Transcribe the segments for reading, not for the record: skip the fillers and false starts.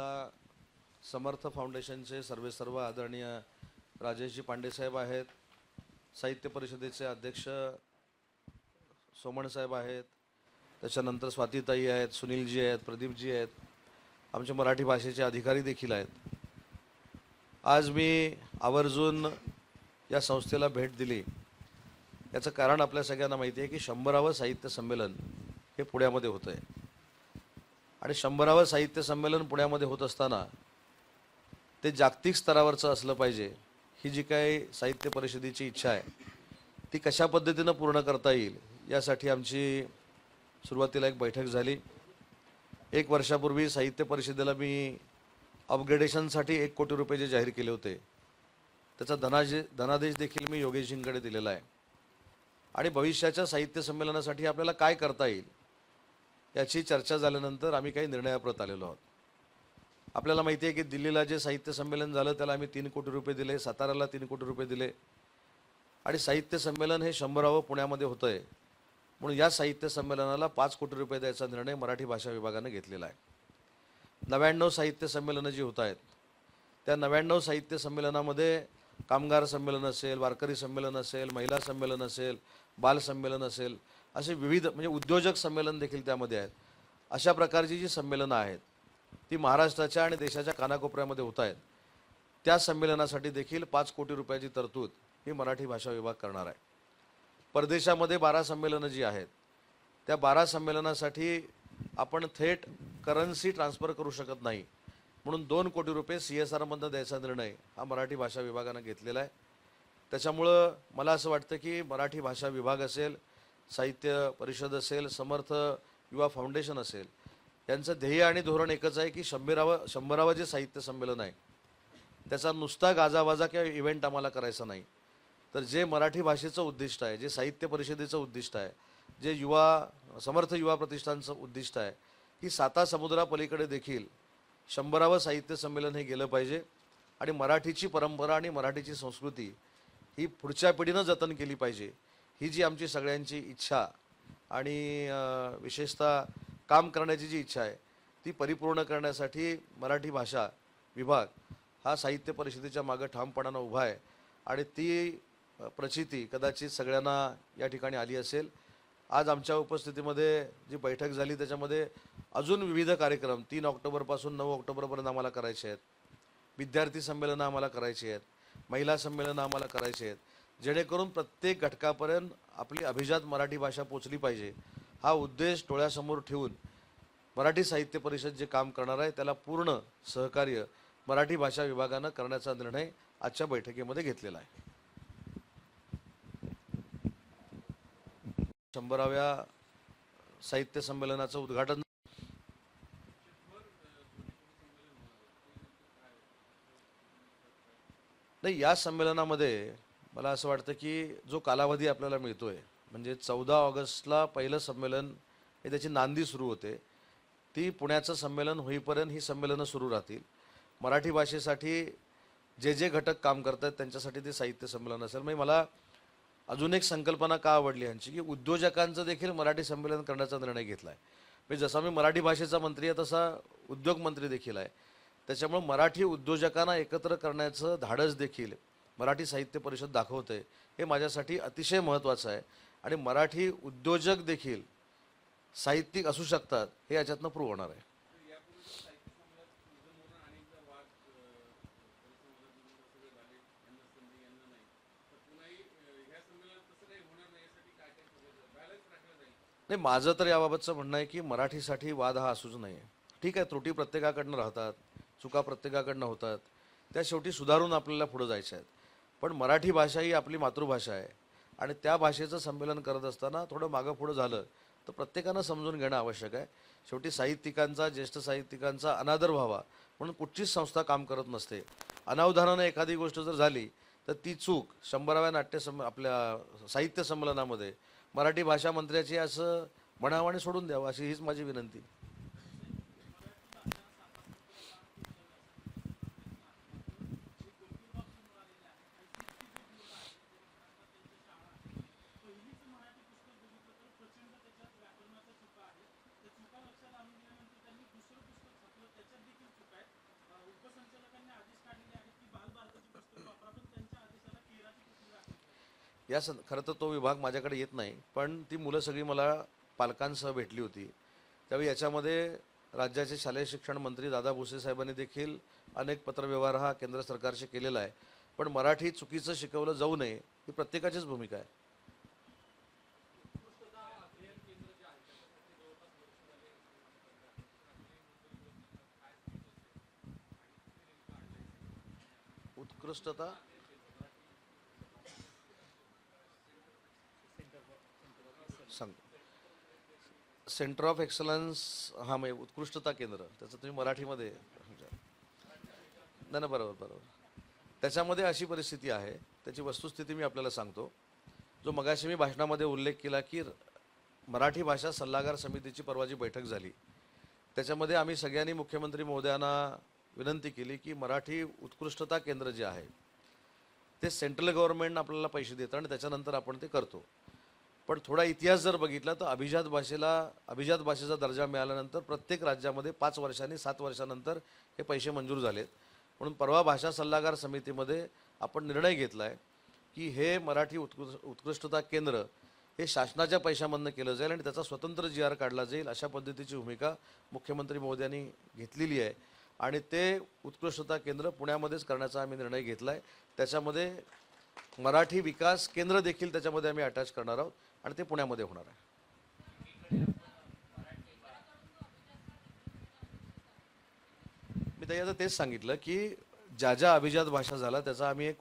आपल्याला समर्थ फाउंडेशनचे सर्व आदरणीय राजेशजी पांडे साहेब आहेत, साहित्य परिषदेचे अध्यक्ष सोमण साहेब आहेत, त्याच्यानंतर स्वातीताई आहेत, सुनीलजी आहेत, प्रदीपजी आहेत, आमचे मराठी भाषेचे अधिकारी देखील आहेत. आज मी आवर्जून या संस्थेला भेट दिली. याचं कारण आपल्या सगळ्यांना माहिती आहे की 100वे साहित्य संमेलन हे पुण्यामध्ये होतं आहे आणि 100वे साहित्य संमेलन पुण्यामध्ये होत असताना ते जागतिक स्तरावरचं असलं पाहिजे. ही जी काही साहित्य परिषदेची इच्छा आहे ती कशा पद्धतीनं पूर्ण करता येईल यासाठी आमची सुरुवातीला एक बैठक झाली. 1 वर्षापूर्वी साहित्य परिषदेला मी अपग्रेडेशनसाठी 1 कोटी रुपये जे जाहीर केले होते त्याचा धनादेश देखील मी योगेशजींकडे दिलेला आहे आणि भविष्याच्या साहित्य संमेलनासाठी आपल्याला काय करता येईल याची चर्चा झाल्यानंतर आम्ही काही निर्णयाप्रत आलेलो आहोत. आपल्याला माहिती आहे की दिल्लीला जे साहित्य संमेलन झालं त्याला आम्ही 3 कोटी रुपये दिले, साताऱ्याला 3 कोटी रुपये दिले आणि साहित्य संमेलन हे 100वे पुण्यामध्ये होतं आहे म्हणून या साहित्य संमेलनाला 5 कोटी रुपये द्यायचा निर्णय मराठी भाषा विभागाने घेतलेला आहे. 99 साहित्य संमेलनं जी होत आहेत त्या 99 साहित्य संमेलनामध्ये कामगार संमेलन असेल, वारकरी संमेलन असेल, महिला संमेलन असेल, बाल संमेलन असेल, असे विविध म्हणजे उद्योजक संमेलन देखील त्यामध्ये आहेत. अशा प्रकारची जी संमेलनं आहेत ती महाराष्ट्राच्या आणि देशाच्या कानाकोपऱ्यामध्ये होत आहेत. त्या संमेलनासाठी देखील 5 कोटी रुपयाची तरतूद ही मराठी भाषा विभाग करणार आहे. परदेशामध्ये 12 संमेलनं जी आहेत त्या 12 संमेलनासाठी आपण थेट करन्सी ट्रान्सफर करू शकत नाही म्हणून 2 कोटी रुपये CSRमधनं द्यायचा निर्णय हा मराठी भाषा विभागानं घेतलेला आहे. त्याच्यामुळं मला असं वाटतं की मराठी भाषा विभाग असेल, साहित्य परिषद असेल, समर्थ युवा फाउंडेशन असेल, यांचं ध्येय आणि धोरण एकच आहे की 100वे जे साहित्य संमेलन आहे त्याचा नुसता गाजावाजा किंवा इव्हेंट आम्हाला करायचा नाही, तर जे मराठी भाषेचं उद्दिष्ट आहे, जे साहित्य परिषदेचं उद्दिष्ट आहे, जे समर्थ युवा प्रतिष्ठानचं उद्दिष्ट आहे की 7 समुद्रापलीकडे देखील 100वे साहित्य संमेलन हे गेलं पाहिजे आणि मराठीची परंपरा आणि मराठीची संस्कृती ही पुढच्या पिढीनं जतन केली पाहिजे. ही जी आमची सगळ्यांची इच्छा आणि विशेषतः काम करण्याची जी इच्छा आहे ती परिपूर्ण करण्यासाठी मराठी भाषा विभाग हा साहित्य परिषदेच्या मागे ठामपणानं उभा आहे आणि ती प्रचिती कदाचित सगळ्यांना या ठिकाणी आली असेल. आज आमच्या उपस्थितीमध्ये जी बैठक झाली त्याच्यामध्ये अजून विविध कार्यक्रम 3 ऑक्टोबरपासून 9 ऑक्टोबरपर्यंत आम्हाला करायचे आहेत. विद्यार्थी संमेलनं आम्हाला करायची आहेत, महिला संमेलनं आम्हाला करायची आहेत, जेणेकरून प्रत्येक घटकापर्यंत आपली अभिजात मराठी भाषा पोचली पाहिजे. हा उद्देश डोळ्यासमोर ठेवून मराठी साहित्य परिषद जे काम करणार आहे त्याला पूर्ण सहकार्य मराठी भाषा विभागानं करण्याचा निर्णय आजच्या बैठकीमध्ये घेतलेला आहे. 100व्या साहित्य संमेलनाचं उद्घाटन नाही. या संमेलनामध्ये मला असं वाटतं की जो कालावधी आपल्याला मिळतोय म्हणजे 14 ऑगस्टला पहिलं संमेलन हे त्याची नांदी सुरू होते, ती पुण्याचं संमेलन होईपर्यंत ही संमेलनं सुरू राहतील. मराठी भाषेसाठी जे घटक काम करतात त्यांच्यासाठी ते साहित्य संमेलन असेल. म्हणजे मला अजून एक संकल्पना का आवडली यांची की उद्योजकांचं देखील मराठी संमेलन करण्याचा निर्णय घेतला आहे. म्हणजे जसा मी मराठी भाषेचा मंत्री आहे तसा उद्योग मंत्री देखील आहे. त्याच्यामुळे मराठी उद्योजकांना एकत्र करण्याचं धाडस देखील मराठी साहित्य परिषद दाखवते. हे माझ्यासाठी अतिशय महत्त्वाचं आहे आणि मराठी उद्योजक देखील साहित्यिक असू शकतात हे याच्यातनं प्रूव्ह होणार आहे. नाही, माझं तर याबाबतचं म्हणणं आहे की मराठीसाठी वाद हा असूच नाही. ठीक आहे, त्रुटी प्रत्येकाकडनं राहतात, चुका प्रत्येकाकडनं होतात, त्या शेवटी सुधारून आपल्याला पुढं जायच्या आहेत. पण मराठी भाषा ही आपली मातृभाषा आहे आणि त्या भाषेचं संमेलन करत असताना थोडं मागं पुढं झालं तर प्रत्येकानं समजून घेणं आवश्यक आहे. शेवटी साहित्यिकांचा, ज्येष्ठ साहित्यिकांचा अनादर व्हावा म्हणून कुठचीच संस्था काम करत नसते. अनावधानानं एखादी गोष्ट जर झाली तर ती चूक 100व्या आपल्या साहित्य संमेलनामध्ये मराठी भाषा मंत्र्याची असं म्हणावं आणि सोडून द्यावं अशी हीच माझी विनंती. खरं तर तो विभाग माझ्याकडे येत नाही, पण ती मुलं सगळी मला पालकांसह भेटली होती. त्यावेळी याच्यामध्ये राज्याचे शालेय शिक्षण मंत्री दादा भुसे साहेबांनी देखील अनेक पत्रव्यवहार हा केंद्र सरकारशी केलेला आहे. पण मराठी चुकीचं शिकवलं जाऊ नये ही प्रत्येकाचीच भूमिका आहे. उत्कृष्टता सांगतो. सेंटर ऑफ एक्सलन्स, हा म्हणजे उत्कृष्टता केंद्र, त्याचं तुम्ही मराठीमध्ये नाही ना, बरोबर बरोबर. त्याच्यामध्ये अशी परिस्थिती आहे, त्याची वस्तुस्थिती मी आपल्याला सांगतो. जो मगाशी मी भाषणामध्ये उल्लेख केला की मराठी भाषा सल्लागार समितीची परवाची बैठक झाली, त्याच्यामध्ये आम्ही सगळ्यांनी मुख्यमंत्री महोदयांना विनंती केली की मराठी उत्कृष्टता केंद्र जे आहे ते सेंट्रल गव्हर्नमेंट आपल्याला पैसे देतं आणि त्याच्यानंतर आपण ते करतो. पण थोडा इतिहास जर बघितला तर अभिजात भाषेचा दर्जा मिळाल्यानंतर प्रत्येक राज्यामध्ये 5 वर्षांनी 7 वर्षानंतर हे पैसे मंजूर झालेत. म्हणून परवा भाषा सल्लागार समितीमध्ये आपण निर्णय घेतला आहे की हे मराठी उत्कृष्टता केंद्र हे शासनाच्या पैशामधनं केलं जाईल आणि त्याचा स्वतंत्र GR काढला जाईल, अशा पद्धतीची भूमिका मुख्यमंत्री महोदयांनी घेतलेली आहे. आणि ते उत्कृष्टता केंद्र पुण्यामध्येच करण्याचा आम्ही निर्णय घेतला आहे. त्याच्यामध्ये मराठी विकास केंद्र देखील त्याच्यामध्ये आम्ही अटॅच करणार आहोत आणि ते पुण्यामध्ये होणार आहे. मी त्याच्यात तेच सांगितलं की ज्या ज्या अभिजात भाषा झाला त्याचा आम्ही एक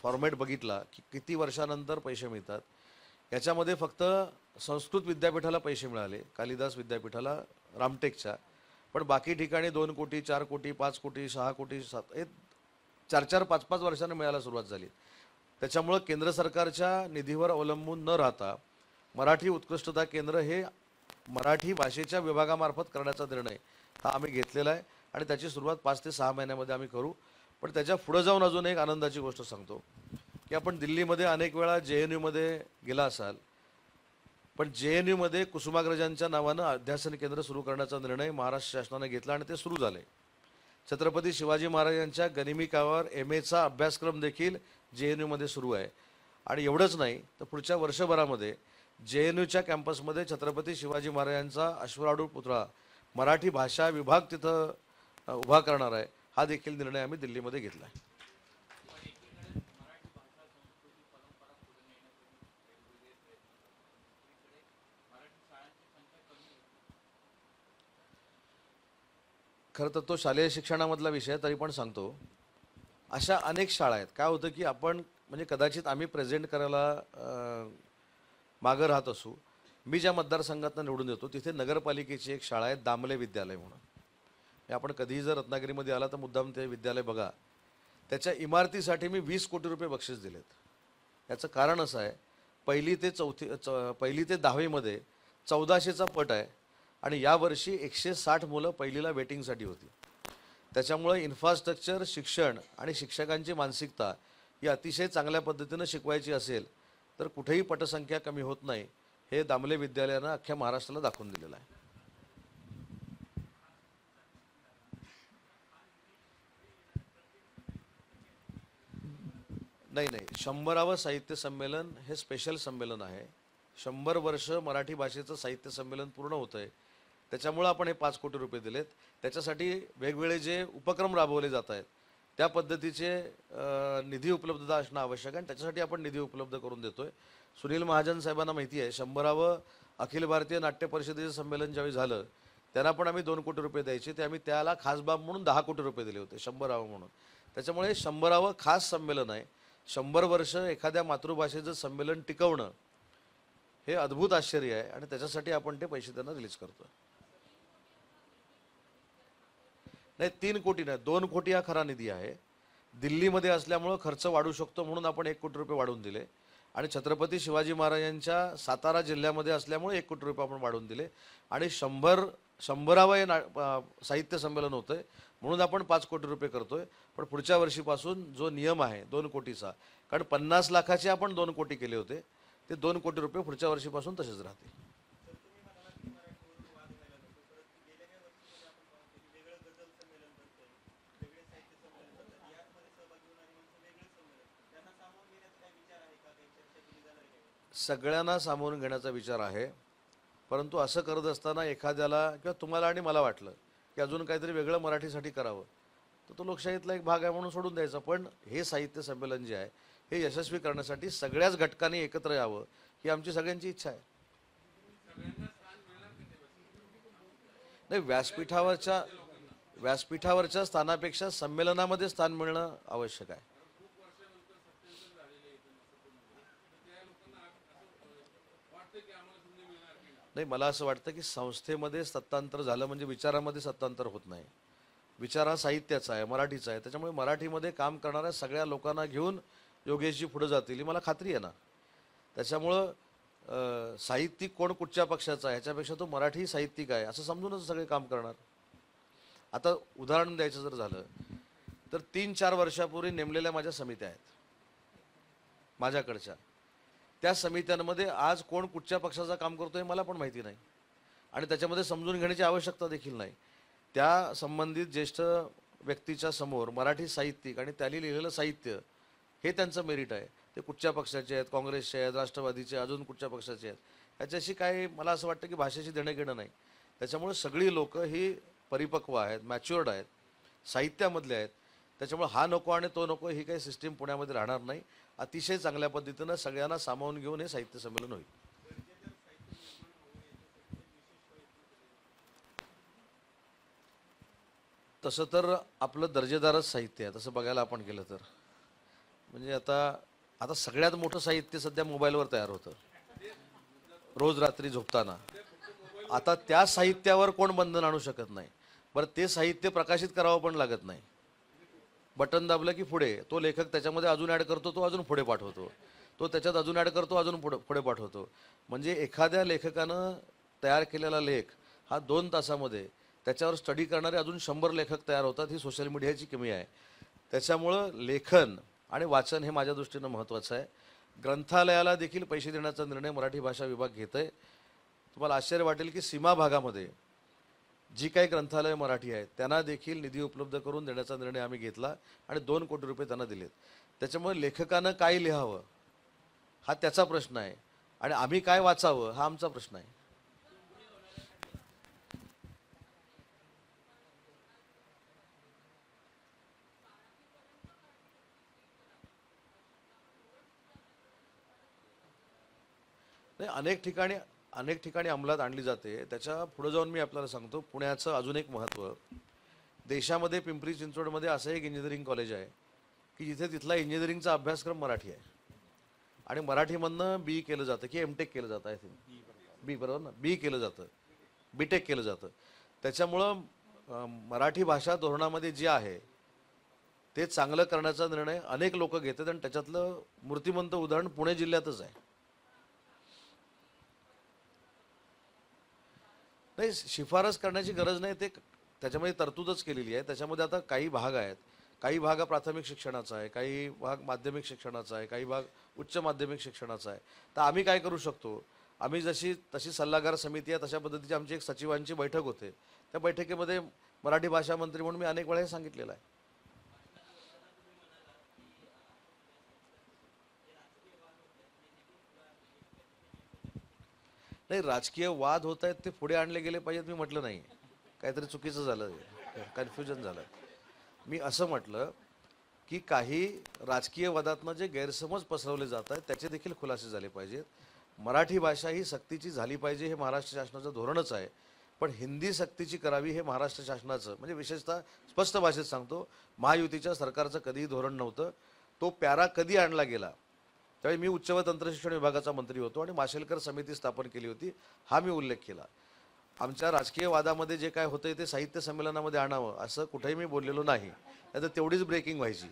फॉर्मॅट बघितला की किती वर्षानंतर पैसे मिळतात. याच्यामध्ये फक्त संस्कृत विद्यापीठाला पैसे मिळाले, कालिदास विद्यापीठाला, रामटेकच्या. पण बाकी ठिकाणी 2 कोटी, 4 कोटी, 5 कोटी, 6 कोटी, 7 हे 4-4, 5-5 वर्षांनी मिळायला सुरुवात झाली. त्याच्यामुळं केंद्र सरकारच्या निधीवर अवलंबून न राहता मराठी उत्कृष्टता केंद्र हे मराठी भाषेच्या विभागामार्फत करण्याचा निर्णय हा आम्ही घेतलेला आहे आणि त्याची सुरुवात 5 ते 6 महिन्यामध्ये आम्ही करू. पण त्याच्या पुढे जाऊन अजून एक आनंदाची गोष्ट सांगतो की आपण दिल्लीमध्ये अनेक वेळा JNUमध्ये गेला असाल, पण JNUमध्ये कुसुमाग्रजांच्या नावानं अध्यासन केंद्र सुरू करण्याचा निर्णय महाराष्ट्र शासनाने घेतला आणि ते सुरू झाले. छत्रपती शिवाजी महाराजांच्या गनिमिकावर MAचा अभ्यासक्रम देखील JNUमध्ये सुरू आहे. आणि एवढंच नाही तर पुढच्या वर्षभरामध्ये JNUच्या कॅम्पसमध्ये छत्रपती शिवाजी महाराजांचा अश्वारूढ पुतळा मराठी भाषा विभाग तिथं उभा करणार आहे. हा देखील निर्णय आम्ही दिल्लीमध्ये घेतला आहे. खरं तर तो शालेय शिक्षणामधला विषय तरी पण सांगतो. अशा अनेक शाळा आहेत. काय होतं की आपण म्हणजे कदाचित आम्ही प्रेझेंट करायला मागं राहत असू. मी ज्या मतदारसंघातून निवडून येतो तिथे नगरपालिकेची एक शाळा आहे, दामले विद्यालय म्हणून. आपण कधीही जर रत्नागिरीमध्ये आला तर मुद्दाम ते विद्यालय बघा. त्याच्या इमारतीसाठी मी 20 कोटी रुपये बक्षीस दिलेत. याचं कारण असं आहे, पहिली ते 10वीमध्ये 1400चा पट आहे आणि यावर्षी 160 मुलं पहिलीला वेटिंगसाठी होती. त्याच्यामुळे इन्फ्रास्ट्रक्चर, शिक्षण आणि शिक्षकांची मानसिकता ही अतिशय चांगल्या पद्धतीनं शिकवायची असेल तर कुठेही पटसंख्या कमी होत नाही, हे दामले विद्यालयानं अख्ख्या महाराष्ट्राला दाखवून दिलेलं आहे. नाही, 100वे साहित्य संमेलन हे स्पेशल संमेलन आहे. 100 वर्ष मराठी भाषेचं साहित्य संमेलन पूर्ण होतं आहे. त्याच्यामुळं आपण हे 5 कोटी रुपये दिलेत. त्याच्यासाठी वेगवेगळे जे उपक्रम राबवले जात आहेत त्या पद्धतीचे निधी उपलब्धता असणं आवश्यक आहे आणि त्याच्यासाठी आपण निधी उपलब्ध करून देतोय. सुनील महाजन साहेबांना माहिती आहे, 100वे अखिल भारतीय नाट्य परिषदेचं संमेलन ज्यावेळी झालं त्यांना पण आम्ही 2 कोटी रुपये द्यायचे, ते आम्ही त्याला खास बाब म्हणून 10 कोटी रुपये दिले होते 100वे म्हणून. त्याच्यामुळे 100वे खास संमेलन आहे. 100 वर्ष एखाद्या मातृभाषेचं संमेलन टिकवणं हे अद्भुत आश्चर्य आहे आणि त्याच्यासाठी आपण ते पैसे त्यांना रिलीज करतो. नाही, 3 कोटी नाही, 2 कोटी हा खरा निधी आहे. दिल्लीमध्ये असल्यामुळं खर्च वाढू शकतो म्हणून आपण 1 कोटी रुपये वाढवून दिले आणि छत्रपती शिवाजी महाराजांच्या सातारा जिल्ह्यामध्ये असल्यामुळे 1 कोटी रुपये आपण वाढवून दिले आणि 100वे साहित्य संमेलन होतं आहे म्हणून आपण 5 कोटी रुपये करतोय. पण पुढच्या वर्षीपासून जो नियम आहे 2 कोटीचा, कारण 50 लाखाचे आपण 2 कोटी केले होते, ते 2 कोटी रुपये पुढच्या वर्षीपासून तसेच राहतील. सगळ्यांना सामावून घेण्याचा विचार आहे, परंतु असं करत असताना एखाद्याला किंवा तुम्हाला आणि मला वाटलं की अजून काहीतरी वेगळं मराठीसाठी करावं, तर तो लोकशाहीतला एक भाग आहे म्हणून सोडून द्यायचा. पण हे साहित्य संमेलन जे आहे हे यशस्वी करण्यासाठी सगळ्याच घटकांनी एकत्र यावं ही आमची सगळ्यांची इच्छा आहे. नाही, व्यासपीठावरच्या स्थानापेक्षा संमेलनामध्ये स्थान मिळणं आवश्यक आहे. नाही, मला असं वाटतं की संस्थेमध्ये सत्तांतर झालं म्हणजे विचारामध्ये सत्तांतर होत नाही. विचार हा साहित्याचा आहे, मराठीचा आहे. त्याच्यामुळे मराठीमध्ये काम करणाऱ्या सगळ्या लोकांना घेऊन योगेशजी पुढे जातील ही मला खात्री आहे ना. त्याच्यामुळं साहित्यिक कोण कुठच्या पक्षाचा आहे ह्याच्यापेक्षा तो मराठी साहित्यिक आहे असं समजूनच सगळे काम करणार. आता उदाहरण द्यायचं जर झालं तर 3-4 वर्षापूर्वी नेमलेल्या माझ्या समित्या आहेत माझ्याकडच्या. त्या समित्यांमध्ये आज कोण कुठच्या पक्षाचं काम करतोय मला पण माहिती नाही आणि त्याच्यामध्ये समजून घेण्याची आवश्यकता देखील नाही. त्या संबंधित ज्येष्ठ व्यक्तीच्या समोर मराठी साहित्यिक आणि त्यांनी लिहिलेलं साहित्य हे त्यांचं मेरिट आहे. ते कुठच्या पक्षाचे आहेत, काँग्रेसचे आहेत, राष्ट्रवादीचे, अजून कुठच्या पक्षाचे आहेत, ह्याच्याशी काय मला असं वाटतं की भाषेशी देणं घेणं नाही. त्याच्यामुळे सगळी लोक ही परिपक्व आहेत, मॅच्युअर्ड आहेत, साहित्यामधले आहेत. त्याच्यामुळे हा नको आणि तो नको ही काही सिस्टीम पुण्यामध्ये राहणार नाही. अतिशय चांगल्या पद्धतीनं सगळ्यांना सामावून घेऊन हे साहित्य संमेलन होईल. तसं तर आपलं दर्जेदारच साहित्य आहे तसं बघायला आपण गेलं तर. म्हणजे आता सगळ्यात मोठं साहित्य सध्या मोबाईलवर तयार होतं रोज रात्री झोपताना. आता त्या साहित्यावर कोण बंधन आणू शकत नाही. बरं, ते साहित्य प्रकाशित करावं पण लागत नाही. बटन दाबलं की पुढे तो लेखक त्याच्यामध्ये अजून ॲड करतो, तो अजून पुढे पाठवतो, तो त्याच्यात अजून ॲड करतो, अजून पुढे पाठवतो. म्हणजे एखाद्या लेखकानं तयार केलेला लेख हा 2 तासामध्ये त्याच्यावर स्टडी करणारे अजून 100 लेखक तयार होतात. ही सोशल मीडियाची कमी आहे. त्याच्यामुळं लेखन आणि वाचन हे माझ्या दृष्टीनं महत्त्वाचं आहे. ग्रंथालयाला देखील पैसे देण्याचा निर्णय मराठी भाषा विभाग घेत आहे. तुम्हाला आश्चर्य वाटेल की सीमा भागामध्ये जी काही ग्रंथालय मराठी आहेत त्यांना देखील निधी उपलब्ध करून देण्याचा निर्णय आम्ही घेतला आणि 2 कोटी रुपये त्यांना दिलेत. त्याच्यामुळे लेखकानं काय लिहावं हा त्याचा प्रश्न आहे आणि आम्ही काय वाचावं हा आमचा प्रश्न आहे. नाही, अनेक ठिकाणी अंमलात आणली जाते. त्याच्या पुढे जाऊन मी आपल्याला सांगतो पुण्याचं अजून एक महत्त्व. देशामध्ये पिंपरी चिंचवडमध्ये असं एक इंजिनिअरिंग कॉलेज आहे की जिथे तिथला इंजिनिअरिंगचा अभ्यासक्रम मराठी आहे आणि मराठीमधनं बी केलं जातं की एमटेक केलं जातं. आय थिंक बी, बरोबर ना, बी केलं जातं, बीटेक केलं जातं. त्याच्यामुळं मराठी भाषा धोरणामध्ये जे आहे ते चांगलं करण्याचा निर्णय अनेक लोक घेतात आणि त्याच्यातलं मूर्तिमंत उदाहरण पुणे जिल्ह्यातच आहे. नाही, शिफारस करण्याची गरज नाही, ते त्याच्यामध्ये तरतूदच केलेली आहे. त्याच्यामध्ये आता काही भाग आहेत, काही भाग प्राथमिक शिक्षणाचा आहे, काही भाग माध्यमिक शिक्षणाचा आहे, काही भाग उच्च माध्यमिक शिक्षणाचा आहे. तर आम्ही काय करू शकतो, आम्ही तशी सल्लागार समिती आहे तशा पद्धतीची आमची एक सचिवांची बैठक होते. त्या बैठकीमध्ये मराठी भाषा मंत्री म्हणून मी अनेक वेळा हे सांगितलेलं आहे. नाही, राजकीय वाद होत आहेत ते पुढे आणले गेले पाहिजेत मी म्हटलं नाही. काहीतरी चुकीचं झालं, कन्फ्युजन झालं. मी असं म्हटलं की काही राजकीय वादातनं जे गैरसमज पसरवले जात आहेत त्याचे देखील खुलासे झाले पाहिजेत. मराठी भाषा ही सक्तीची झाली पाहिजे हे महाराष्ट्र शासनाचं धोरणच आहे. पण हिंदी सक्तीची करावी हे महाराष्ट्र शासनाचं, म्हणजे विशेषतः स्पष्ट भाषेत सांगतो, महायुतीच्या सरकारचं कधीही धोरण नव्हतं. तो पॅरा कधी आणला गेला त्यावेळी मी उच्च व तंत्रशिक्षण विभागाचा मंत्री होतो आणि माशेलकर समिती स्थापन केली होती, हा मी उल्लेख केला. आमच्या राजकीय वादामध्ये जे काय होतंय ते साहित्य संमेलनामध्ये आणावं असं कुठेही मी बोललेलो नाही. नाहीतर तेवढीच ब्रेकिंग व्हायची.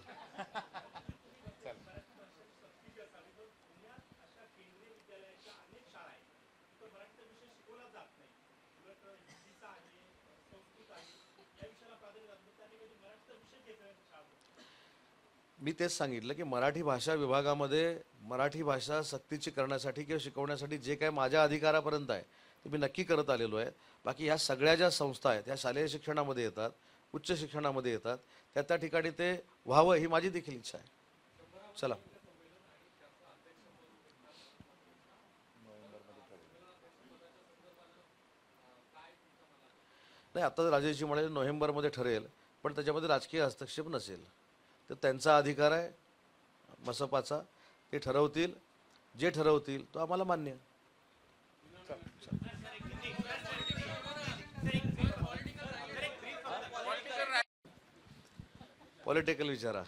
मी तेच सांगितलं की मराठी भाषा विभागामध्ये मराठी भाषा सक्तीची करण्यासाठी किंवा शिकवण्यासाठी जे काय माझ्या अधिकारापर्यंत आहे ते मी नक्की करत आलेलो आहे. बाकी ह्या सगळ्या ज्या संस्था आहेत ह्या शालेय शिक्षणामध्ये येतात, उच्च शिक्षणामध्ये येतात, त्या ठिकाणी ते व्हावं ही माझी देखील इच्छा आहे. चला. नाही, आता राजेशजी म्हणाले नोव्हेंबरमध्ये ठरेल, पण त्याच्यामध्ये राजकीय हस्तक्षेप नसेल. तर त्यांचा अधिकार आहे मसपाचा, ते ठरवतील, जे ठरवतील तो आम्हाला मान्य. पॉलिटिकल विचारा.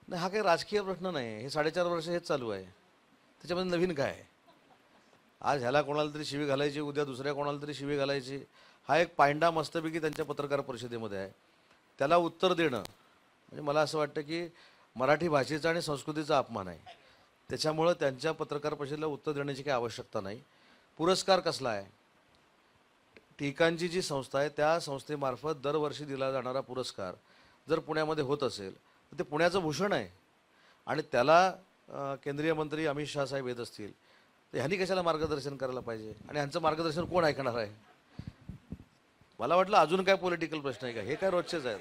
नाही, हा काही राजकीय प्रश्न नाही. हे 4.5 वर्ष हेच चालू आहे. त्याच्यामध्ये नवीन काय आहे? आज ह्याला कोणाला तरी शिवी घालायची, उद्या दुसऱ्या कोणाला तरी शिवी घालायची. हा एक पायंडा मस्तपैकी त्यांच्या पत्रकार परिषदेमध्ये आहे. त्याला उत्तर देणं म्हणजे मला असं वाटतं की मराठी भाषेचा आणि संस्कृतीचा अपमान आहे. त्याच्यामुळं त्यांच्या पत्रकार परिषदेला उत्तर देण्याची काही आवश्यकता नाही. पुरस्कार कसला आहे? टिकांची जी संस्था आहे त्या संस्थेमार्फत दरवर्षी दिला जाणारा पुरस्कार जर पुण्यामध्ये होत असेल तर ते पुण्याचं भूषण आहे. आणि त्याला केंद्रीय मंत्री अमित शाह साहेब येत असतील तर ह्यांनी कशाला मार्गदर्शन करायला पाहिजे? आणि ह्यांचं मार्गदर्शन कोण ऐकणार आहे? मला वाटलं अजून काय पॉलिटिकल प्रश्न आहे का? हे काय रोजचेच आहेत.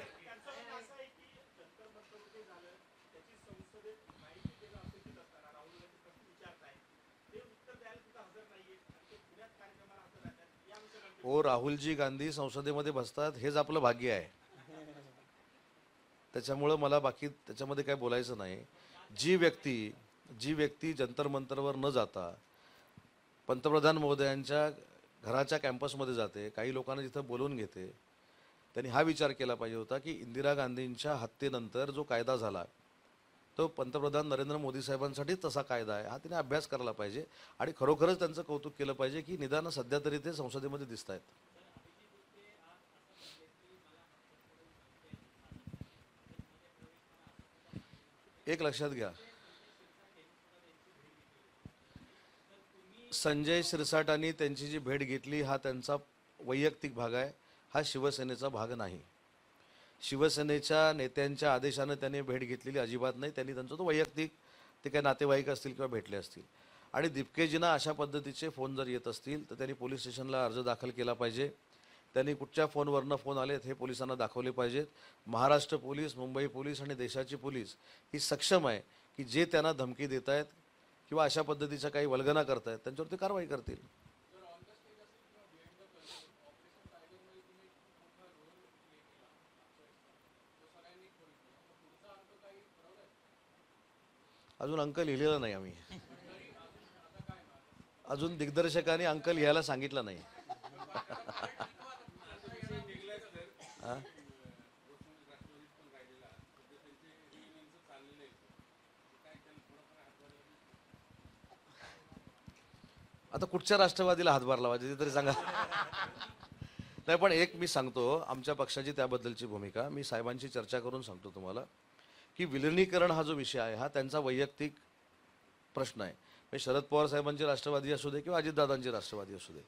हो, राहुलजी गांधी संसदेमध्ये बसतात हेच आपलं भाग्य आहे. त्याच्यामुळं मला बाकी त्याच्यामध्ये काय बोलायचं नाही. जी व्यक्ती जंतर मंतरवर न जाता पंतप्रधान महोदयांच्या घराच्या कॅम्पसमध्ये जाते, काही लोकांना तिथं बोलवून घेते, त्यांनी हा विचार केला पाहिजे होता की इंदिरा गांधींच्या हत्येनंतर जो कायदा झाला तो पंतप्रधान नरेंद्र मोदी साहेबांसाठी तसा कायदा आहे, हा तिने अभ्यास करायला पाहिजे. आणि खरोखरच त्यांचं कौतुक केलं पाहिजे की निदान सध्या तरी ते संसदेमध्ये दिसत आहेत. एक लक्षात घ्या, संजय शिरसाटांनी त्यांची जी भेट घेतली हा त्यांचा वैयक्तिक भाग आहे, हा शिवसेनेचा भाग नाही. शिवसेनेच्या नेत्यांच्या आदेशानं त्यांनी भेट घेतलेली अजिबात नाही. त्यांनी त्यांचा तो वैयक्तिक, ते काही नातेवाईक असतील किंवा भेटले असतील. आणि दीपकेजींना अशा पद्धतीचे फोन जर येत असतील तर त्यांनी पोलीस स्टेशनला अर्ज दाखल केला पाहिजे. त्यांनी कुठच्या फोनवरनं फोन आलेत हे पोलिसांना दाखवले पाहिजेत. महाराष्ट्र पोलीस, मुंबई पोलीस आणि देशाची पोलीस ही सक्षम आहे की जे त्यांना धमकी देत आहेत किंवा अशा पद्धतीच्या काही वल्गना करत आहेत त्यांच्यावरती कारवाई करतील. अजून अंक लिहिलेला नाही आम्ही. अजून दिग्दर्शकांनी अंक लिहायला सांगितलं नाही. आता कुठच्या राष्ट्रवादीला हातभार लावायचे ते तरी सांगा. नाही, पण एक मी सांगतो आमच्या पक्षाची त्याबद्दलची भूमिका मी साहेबांची चर्चा करून सांगतो तुम्हाला की विलिनीकरण हा जो विषय आहे हा त्यांचा वैयक्तिक प्रश्न आहे. म्हणजे शरद पवार साहेबांची राष्ट्रवादी असू दे किंवा अजितदादांची राष्ट्रवादी असू दे.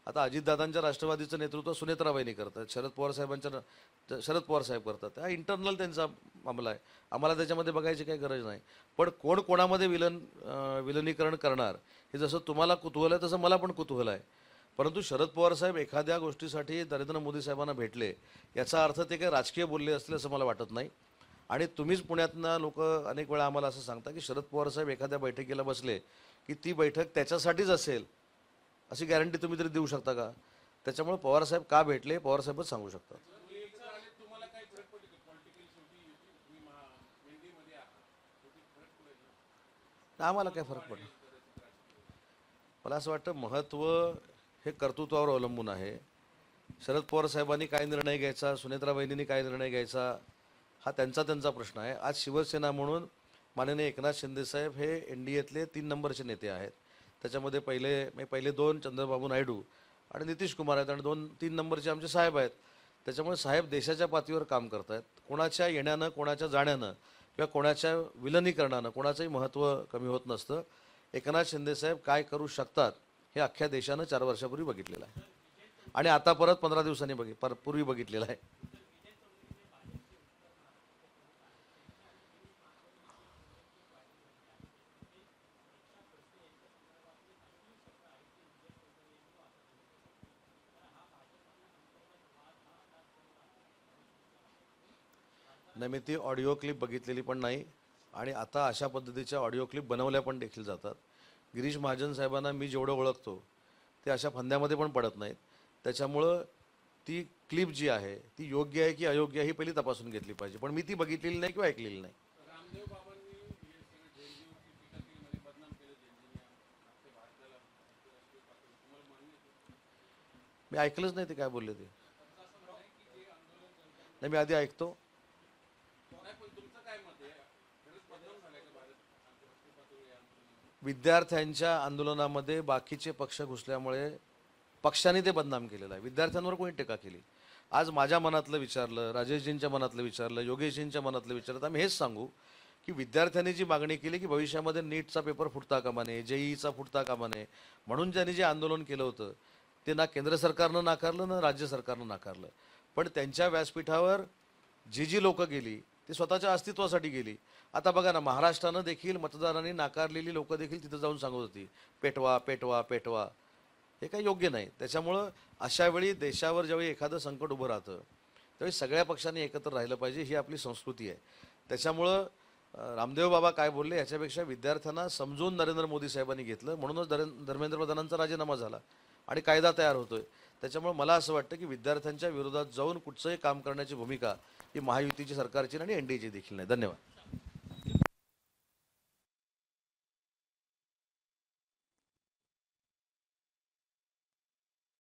आता अजितदादांच्या राष्ट्रवादीचं नेतृत्व सुनेत्राबाईंनी करतात, शरद पवार साहेब करतात. हा इंटरनल त्यांचा मामला आहे, आम्हाला त्याच्यामध्ये बघायची काही गरज नाही. पण कोण कोणामध्ये विलिनीकरण करणार हे जसं तुम्हाला कुतूहल आहे तसं मला पण कुतूहल आहे. परंतु शरद पवार साहेब एखाद्या गोष्टीसाठी नरेंद्र मोदी साहेबांना भेटले याचा अर्थ ते काही राजकीय बोलले असतील असं मला वाटत नाही. आणि तुम्हीच पुण्यातनं लोक अनेक वेळा आम्हाला असं सांगता की शरद पवार साहेब एखाद्या बैठकीला बसले की ती बैठक त्याच्यासाठीच असेल अशी गॅरंटी तुम्ही तरी देऊ शकता का? त्याच्यामुळे पवारसाहेब का भेटले पवारसाहेबच सांगू शकतात. आम्हाला काय फरक पडला? मला असं वाटतं महत्त्व हे कर्तृत्वावर अवलंबून आहे. शरद पवार साहेबांनी काय निर्णय घ्यायचा, सुनेत्राबाईंनी काय निर्णय घ्यायचा हा त्यांचा प्रश्न आहे. आज शिवसेना म्हणून माननीय एकनाथ शिंदेसाहेब हे NDAतले 3 नंबरचे नेते आहेत. त्याच्यामध्ये पहिले 2 चंद्रबाबू नायडू आणि नितीश कुमार आहेत आणि 2-3 नंबरचे आमचे साहेब आहेत. त्याच्यामुळे साहेब देशाच्या पातळीवर काम करत आहेत. कोणाच्या येण्यानं, कोणाच्या जाण्यानं किंवा कोणाच्या विलनीकरणानं कोणाचंही महत्त्व कमी होत नसतं. एकनाथ शिंदेसाहेब काय करू शकतात हे अख्ख्या देशानं 4 वर्षापूर्वी बघितलेलं आहे आणि आता परत 15 दिवसांनी पूर्वी बघितलेलं आहे. नाही, मी ती ऑडिओ क्लिप बघितलेली पण नाही आणि आता अशा पद्धतीच्या ऑडिओ क्लिप बनवल्या पण देखील जातात. गिरीश महाजन साहेबांना मी जेवढं ओळखतो ते अशा फंद्यामध्ये पण पडत नाहीत. त्याच्यामुळं ती क्लिप जी आहे ती योग्य आहे की अयोग्य आहे ही पहिली तपासून घेतली पाहिजे. पण मी ती बघितलेली नाही किंवा ऐकलेली नाही. मी ऐकलंच नाही ते काय बोलले ते. नाही, मी आधी ऐकतो. विद्यार्थ्यांच्या आंदोलनामध्ये बाकीचे पक्ष घुसल्यामुळे पक्षाने ते बदनाम केलेलं आहे. विद्यार्थ्यांवर कोणी टीका केली? आज माझ्या मनातलं विचारलं, राजेशजींच्या मनातलं विचारलं, योगेशजींच्या मनातलं विचारलं, तर आम्ही हेच सांगू की विद्यार्थ्यांनी जी मागणी केली की भविष्यामध्ये नीटचा पेपर फुटता कामा नये, जेईईचा फुटता कामा नये, म्हणून ज्यांनी जे आंदोलन केलं होतं ते ना केंद्र सरकारनं नाकारलं ना राज्य सरकारनं नाकारलं. पण त्यांच्या व्यासपीठावर जी जी लोकं गेली ती स्वतःच्या अस्तित्वासाठी गेली. आता बघा ना, महाराष्ट्रानं देखील मतदारांनी नाकारलेली लोकं देखील तिथं जाऊन सांगत होती पेटवा पेटवा पेटवा. हे काही योग्य नाही. त्याच्यामुळं अशा वेळी देशावर ज्यावेळी एखादं संकट उभं राहतं त्यावेळी सगळ्या पक्षांनी एकत्र राहिलं पाहिजे, ही आपली संस्कृती आहे. त्याच्यामुळं रामदेव बाबा काय बोलले याच्यापेक्षा विद्यार्थ्यांना समजून नरेंद्र मोदी साहेबांनी घेतलं, म्हणूनच धर्मेंद्र प्रधानांचा राजीनामा झाला आणि कायदा तयार होतोय. त्याच्यामुळे मला असं वाटतं की विद्यार्थ्यांच्या विरोधात जाऊन कुठचंही काम करण्याची भूमिका ही महायुतीची सरकारची आणि एनडीएची देखील नाही. धन्यवाद.